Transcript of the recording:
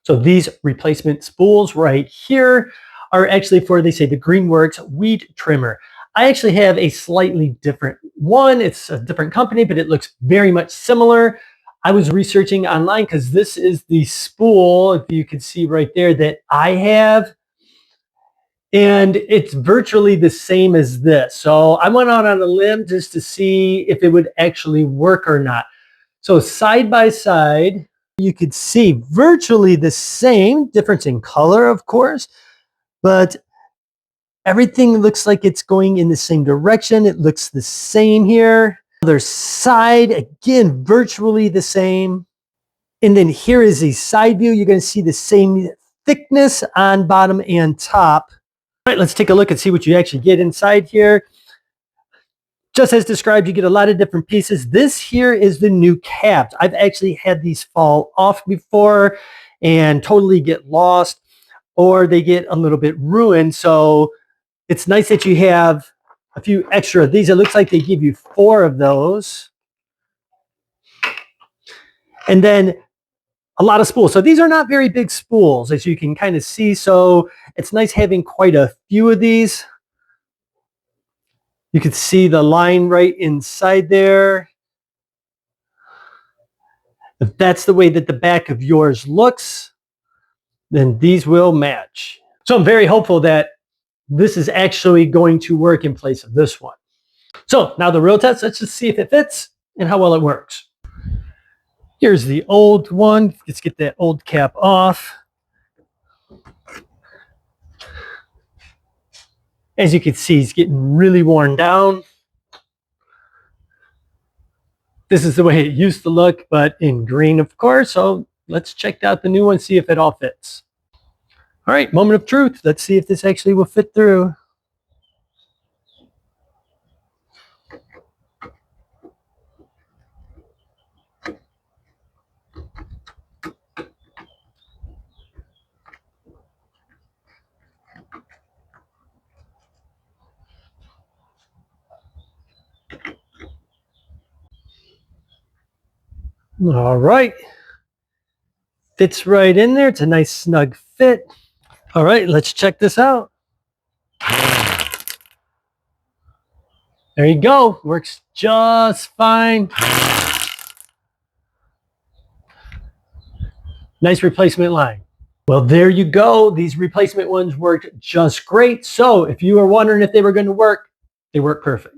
So these replacement spools right here are actually for, they say, the Worx weed trimmer. I actually have a slightly different one. It's a different company, but it looks very much similar. I was researching online because this is the spool, if you can see right there, that I have. And it's virtually the same as this. So I went out on a limb just to see if it would actually work or not. So side by side, you could see virtually the same, difference in color, of course, but everything looks like it's going in the same direction. It looks the same here. Other side, again, virtually the same. And then here is the side view. You're going to see the same thickness on bottom and top. All right, let's take a look and see what you actually get inside here. Just as described, you get a lot of different pieces. This here is the new caps. I've actually had these fall off before and totally get lost, or they get a little bit ruined. So it's nice that you have a few extra of these. It looks like they give you 4 of those. And then a lot of spools. So these are not very big spools, as you can kind of see. So it's nice having quite a few of these. You can see the line right inside there. If that's the way that the back of yours looks, then these will match. So I'm very hopeful that this is actually going to work in place of this one. So now the real test, let's just see if it fits and how well it works. Here's the old one. Let's get that old cap off. As you can see, it's getting really worn down. This is the way it used to look, but in green, of course. So let's check out the new one, see if it all fits. All right, moment of truth. Let's see if this actually will fit through. All right. Fits right in there. It's a nice snug fit. All right, let's check this out. There you go. Works just fine. Nice replacement line. Well, there you go. These replacement ones worked just great. So if you were wondering if they were going to work, they work perfect.